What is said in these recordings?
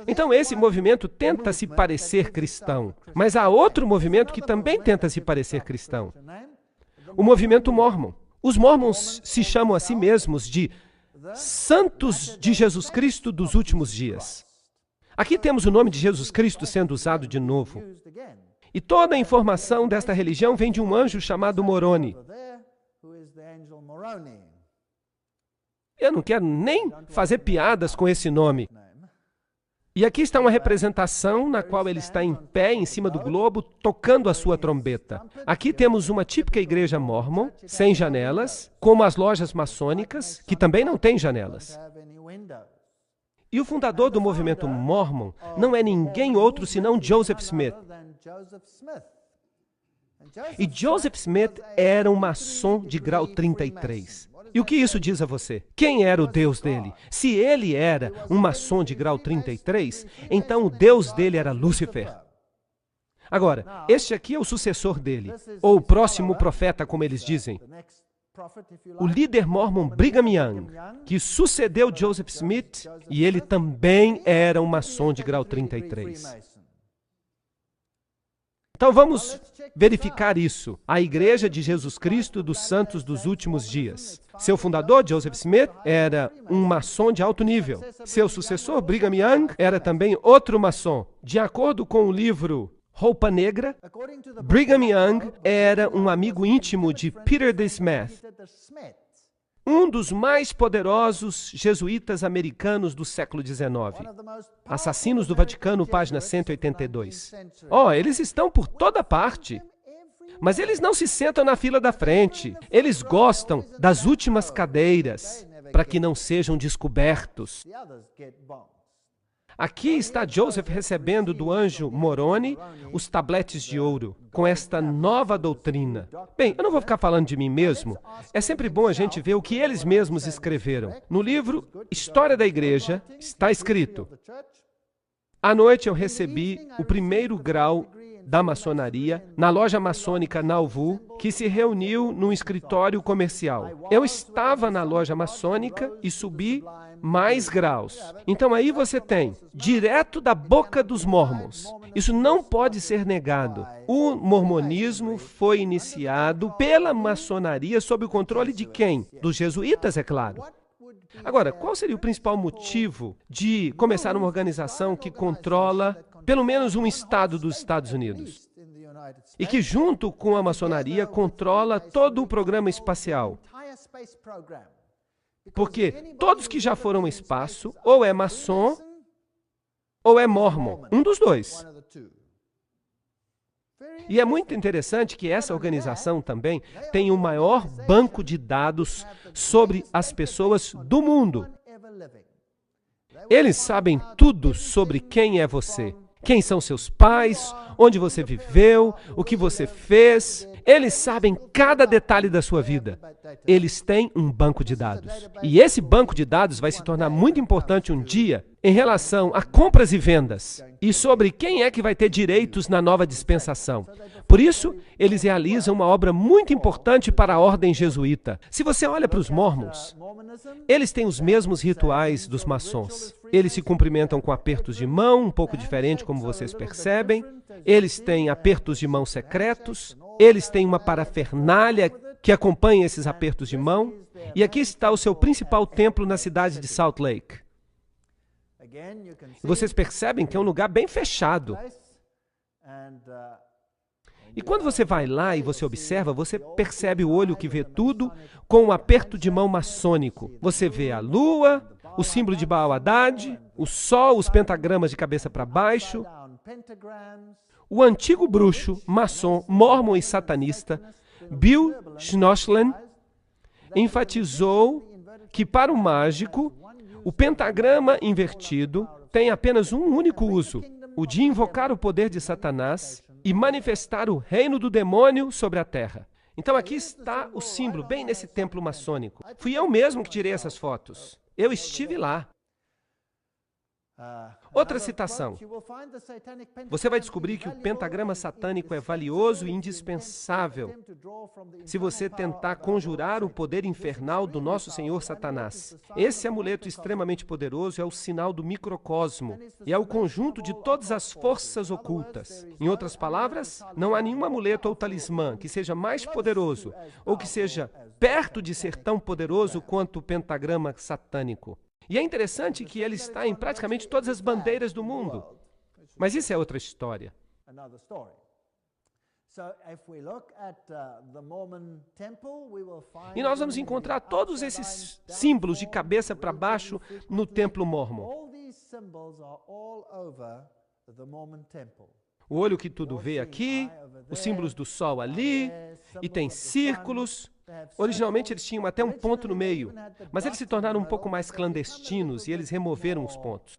Então esse movimento tenta se parecer cristão, mas há outro movimento que também tenta se parecer cristão. O movimento mórmon. Os mormons se chamam a si mesmos de santos de Jesus Cristo dos últimos dias. Aqui temos o nome de Jesus Cristo sendo usado de novo. E toda a informação desta religião vem de um anjo chamado Moroni. Eu não quero nem fazer piadas com esse nome. E aqui está uma representação na qual ele está em pé em cima do globo, tocando a sua trombeta. Aqui temos uma típica igreja mórmon, sem janelas, como as lojas maçônicas, que também não têm janelas. E o fundador do movimento mórmon não é ninguém outro senão Joseph Smith. E Joseph Smith era um maçom de grau 33. E o que isso diz a você? Quem era o Deus dele? Se ele era um maçom de grau 33, então o Deus dele era Lúcifer. Agora, este aqui é o sucessor dele, ou o próximo profeta, como eles dizem. O líder mórmon Brigham Young, que sucedeu Joseph Smith, e ele também era um maçom de grau 33. Então vamos verificar isso. A Igreja de Jesus Cristo dos Santos dos Últimos Dias. Seu fundador, Joseph Smith, era um maçom de alto nível. Seu sucessor, Brigham Young, era também outro maçom. De acordo com o livro Roupa Negra, Brigham Young era um amigo íntimo de Peter D. Smith, um dos mais poderosos jesuítas americanos do século XIX. Assassinos do Vaticano, página 182. Eles estão por toda parte. Mas eles não se sentam na fila da frente. Eles gostam das últimas cadeiras, para que não sejam descobertos. Aqui está Joseph recebendo do anjo Moroni os tabletes de ouro, com esta nova doutrina. Bem, eu não vou ficar falando de mim mesmo. É sempre bom a gente ver o que eles mesmos escreveram. No livro História da Igreja, está escrito: à noite eu recebi o primeiro grau da maçonaria na loja maçônica Nauvoo, que se reuniu num escritório comercial. Eu estava na loja maçônica e subi mais graus. Então aí você tem, direto da boca dos mormons. Isso não pode ser negado. O mormonismo foi iniciado pela maçonaria sob o controle de quem? Dos jesuítas, é claro. Agora, qual seria o principal motivo de começar uma organização que controla pelo menos um estado dos Estados Unidos? E que, junto com a maçonaria, controla todo o programa espacial? Porque todos que já foram ao espaço, ou é maçom, ou é mormon. Um dos dois. E é muito interessante que essa organização também tem o maior banco de dados sobre as pessoas do mundo. Eles sabem tudo sobre quem é você. Quem são seus pais, onde você viveu, o que você fez. Eles sabem cada detalhe da sua vida. Eles têm um banco de dados. E esse banco de dados vai se tornar muito importante um dia em relação a compras e vendas e sobre quem é que vai ter direitos na nova dispensação. Por isso, eles realizam uma obra muito importante para a ordem jesuíta. Se você olha para os mormons, eles têm os mesmos rituais dos maçons. Eles se cumprimentam com apertos de mão, um pouco diferente, como vocês percebem. Eles têm apertos de mão secretos. Eles têm uma parafernália que acompanha esses apertos de mão. E aqui está o seu principal templo na cidade de Salt Lake. E vocês percebem que é um lugar bem fechado. E quando você vai lá e você observa, você percebe o olho que vê tudo com um aperto de mão maçônico. Você vê a lua, o símbolo de Baal Haddad, o sol, os pentagramas de cabeça para baixo. O antigo bruxo, maçom, mormon e satanista, Bill Schnoschlen, enfatizou que para o mágico, o pentagrama invertido tem apenas um único uso, o de invocar o poder de Satanás e manifestar o reino do demônio sobre a terra. Então aqui está o símbolo, bem nesse templo maçônico. Fui eu mesmo que tirei essas fotos. Eu estive lá. Outra citação. Você vai descobrir que o pentagrama satânico é valioso e indispensável se você tentar conjurar o poder infernal do nosso Senhor Satanás. Esse amuleto extremamente poderoso é o sinal do microcosmo e é o conjunto de todas as forças ocultas. Em outras palavras, não há nenhum amuleto ou talismã que seja mais poderoso ou que seja perto de ser tão poderoso quanto o pentagrama satânico. E é interessante que ele está em praticamente todas as bandeiras do mundo. Mas isso é outra história. E nós vamos encontrar todos esses símbolos de cabeça para baixo no templo mórmon. O olho que tudo vê aqui, os símbolos do sol ali, e tem círculos. Originalmente eles tinham até um ponto no meio, mas eles se tornaram um pouco mais clandestinos e eles removeram os pontos.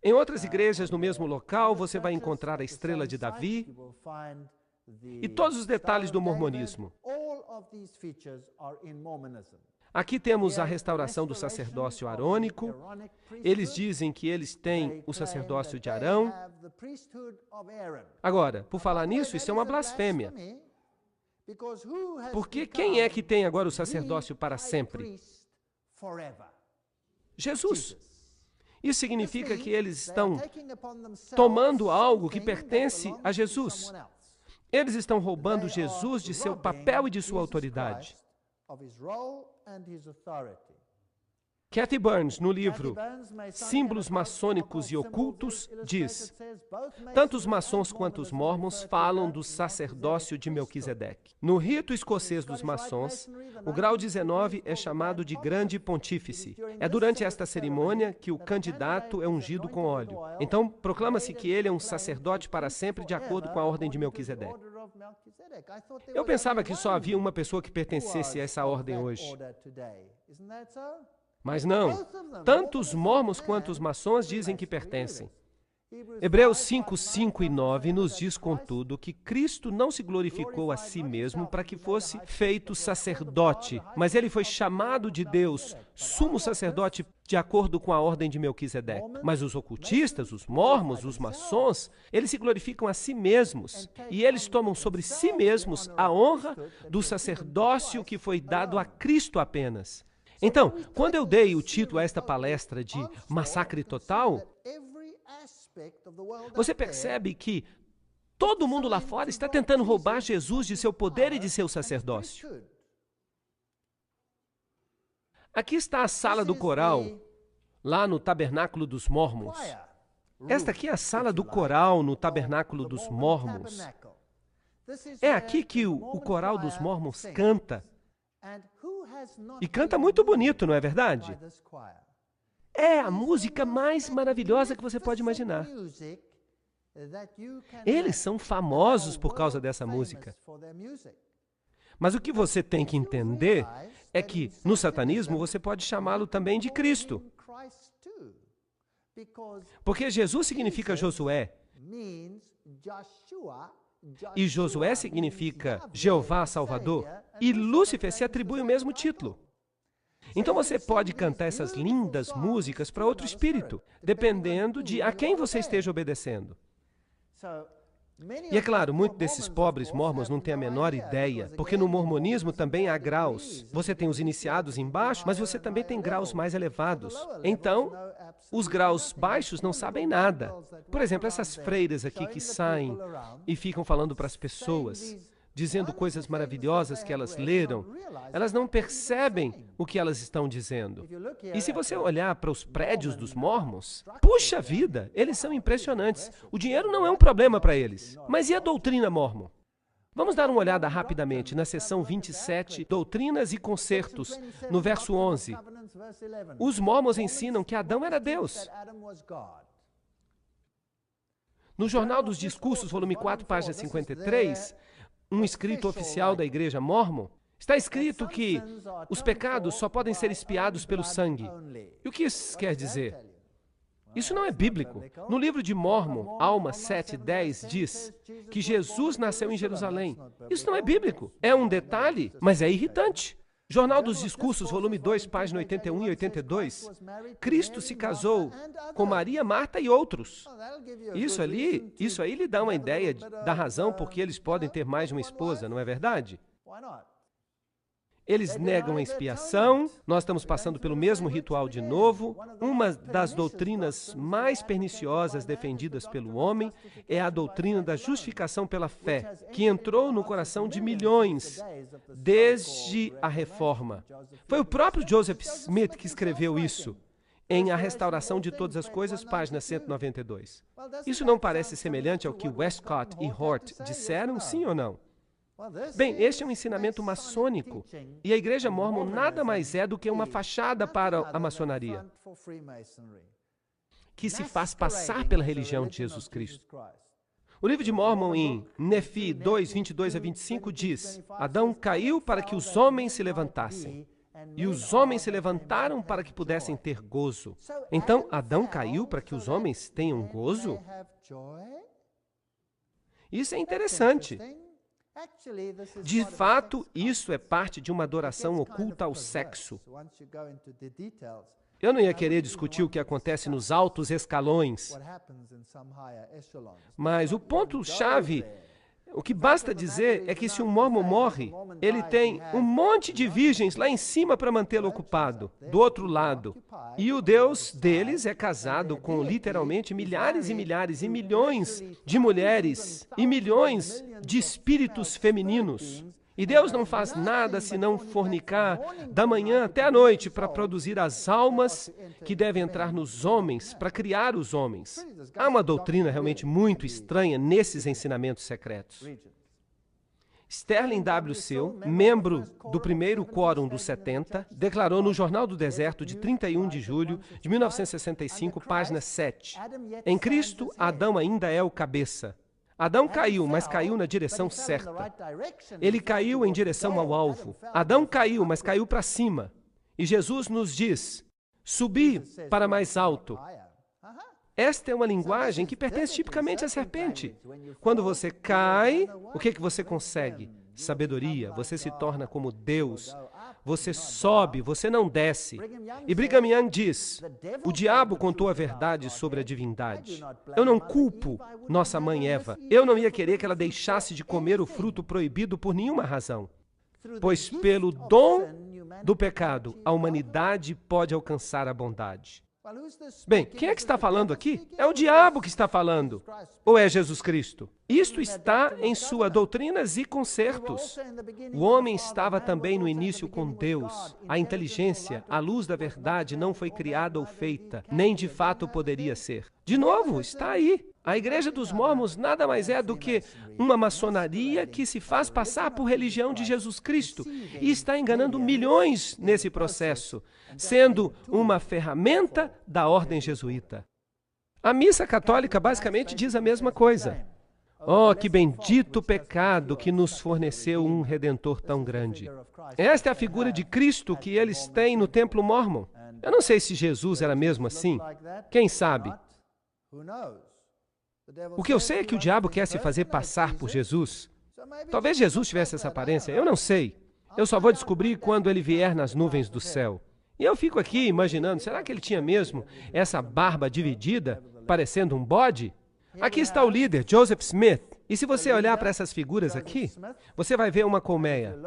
Em outras igrejas no mesmo local, você vai encontrar a estrela de Davi e todos os detalhes do mormonismo. Aqui temos a restauração do sacerdócio arônico. Eles dizem que eles têm o sacerdócio de Arão. Agora, por falar nisso, isso é uma blasfêmia. Porque quem é que tem agora o sacerdócio para sempre? Jesus. Isso significa que eles estão tomando algo que pertence a Jesus. Eles estão roubando Jesus de seu papel e de sua autoridade. Kathy Burns, no livro Símbolos Maçônicos e Ocultos, diz: tanto os maçons quanto os mormons falam do sacerdócio de Melquisedeque. No rito escocês dos maçons, o grau 19 é chamado de grande pontífice. É durante esta cerimônia que o candidato é ungido com óleo. Então, proclama-se que ele é um sacerdote para sempre de acordo com a ordem de Melquisedeque. Eu pensava que só havia uma pessoa que pertencesse a essa ordem hoje. Mas não, tanto os mormons quanto os maçons dizem que pertencem. Hebreus 5, 5 e 9 nos diz, contudo, que Cristo não se glorificou a si mesmo para que fosse feito sacerdote, mas ele foi chamado de Deus, sumo sacerdote, de acordo com a ordem de Melquisedeque. Mas os ocultistas, os mormons, os maçons, eles se glorificam a si mesmos, e eles tomam sobre si mesmos a honra do sacerdócio que foi dado a Cristo apenas. Então, quando eu dei o título a esta palestra de Massacre Total, você percebe que todo mundo lá fora está tentando roubar Jesus de seu poder e de seu sacerdócio. Aqui está a sala do coral, lá no Tabernáculo dos Mormons. Esta aqui é a sala do coral no Tabernáculo dos Mormons. É aqui que o coral dos Mormons canta. E canta muito bonito, não é verdade? É a música mais maravilhosa que você pode imaginar. Eles são famosos por causa dessa música. Mas o que você tem que entender é que, no satanismo, você pode chamá-lo também de Cristo. Porque Jesus significa Josué. E Josué significa Jeová Salvador. E Lúcifer se atribui o mesmo título. Então você pode cantar essas lindas músicas para outro espírito, dependendo de a quem você esteja obedecendo. E é claro, muitos desses pobres mormons não têm a menor ideia, porque no mormonismo também há graus. Você tem os iniciados embaixo, mas você também tem graus mais elevados. Então, os graus baixos não sabem nada. Por exemplo, essas freiras aqui que saem e ficam falando para as pessoas, dizendo coisas maravilhosas que elas leram, elas não percebem o que elas estão dizendo. E se você olhar para os prédios dos mormons, puxa vida, eles são impressionantes. O dinheiro não é um problema para eles. Mas e a doutrina mormon? Vamos dar uma olhada rapidamente na seção 27, Doutrinas e Concertos, no verso 11. Os mormons ensinam que Adão era Deus. No Jornal dos Discursos, volume 4, página 53, um escrito oficial da Igreja Mórmon, está escrito que os pecados só podem ser expiados pelo sangue. E o que isso quer dizer? Isso não é bíblico. No livro de Mórmon, Alma 7:10, diz que Jesus nasceu em Jerusalém. Isso não é bíblico. É um detalhe, mas é irritante. Jornal dos Discursos, volume 2, página 81 e 82. Cristo se casou com Maria, Marta e outros. Isso aí lhe dá uma ideia da razão por que eles podem ter mais de uma esposa, não é verdade? Eles negam a expiação, nós estamos passando pelo mesmo ritual de novo. Uma das doutrinas mais perniciosas defendidas pelo homem é a doutrina da justificação pela fé, que entrou no coração de milhões desde a Reforma. Foi o próprio Joseph Smith que escreveu isso em A Restauração de Todas as Coisas, página 192. Isso não parece semelhante ao que Westcott e Hort disseram, sim ou não? Bem, este é um ensinamento maçônico, e a Igreja Mórmon nada mais é do que uma fachada para a maçonaria, que se faz passar pela religião de Jesus Cristo. O livro de Mórmon, em Nefi 2, 22 a 25, diz: Adão caiu para que os homens se levantassem, e os homens se levantaram para que pudessem ter gozo. Então, Adão caiu para que os homens tenham gozo? Isso é interessante. De fato, isso é parte de uma adoração oculta ao sexo. Eu não ia querer discutir o que acontece nos altos escalões, mas o ponto-chave, o que basta dizer é que se um mormon morre, ele tem um monte de virgens lá em cima para mantê-lo ocupado, do outro lado. E o Deus deles é casado com literalmente milhares e milhares e milhões de mulheres e milhões de espíritos femininos. E Deus não faz nada senão fornicar da manhã até a noite para produzir as almas que devem entrar nos homens, para criar os homens. Há uma doutrina realmente muito estranha nesses ensinamentos secretos. Sterling W. Seal, membro do primeiro Quórum dos 70, declarou no Jornal do Deserto de 31 de julho de 1965, página 7, em Cristo, Adão ainda é o cabeça. Adão caiu, mas caiu na direção certa. Ele caiu em direção ao alvo. Adão caiu, mas caiu para cima. E Jesus nos diz: subi para mais alto. Esta é uma linguagem que pertence tipicamente à serpente. Quando você cai, o que você consegue? Sabedoria. Você se torna como Deus. Você sobe, você não desce. E Brigham Young diz: o diabo contou a verdade sobre a divindade. Eu não culpo nossa mãe Eva. Eu não ia querer que ela deixasse de comer o fruto proibido por nenhuma razão. Pois pelo dom do pecado, a humanidade pode alcançar a bondade. Bem, quem é que está falando aqui? É o diabo que está falando. Ou é Jesus Cristo? Isto está em sua doutrinas e concertos. O homem estava também no início com Deus. A inteligência, a luz da verdade, não foi criada ou feita, nem de fato poderia ser. De novo, está aí. A Igreja dos Mórmons nada mais é do que uma maçonaria que se faz passar por religião de Jesus Cristo e está enganando milhões nesse processo, sendo uma ferramenta da ordem jesuíta. A missa católica basicamente diz a mesma coisa. Oh, que bendito pecado que nos forneceu um Redentor tão grande. Esta é a figura de Cristo que eles têm no templo mórmon. Eu não sei se Jesus era mesmo assim. Quem sabe? O que eu sei é que o diabo quer se fazer passar por Jesus. Talvez Jesus tivesse essa aparência, eu não sei. Eu só vou descobrir quando ele vier nas nuvens do céu. E eu fico aqui imaginando, será que ele tinha mesmo essa barba dividida, parecendo um bode? Aqui está o líder, Joseph Smith. E se você olhar para essas figuras aqui, você vai ver uma colmeia.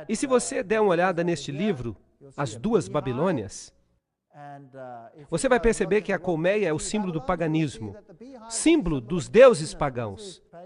E se você der uma olhada neste livro, As Duas Babilônias, você vai perceber que a colmeia é o símbolo do paganismo, símbolo dos deuses pagãos.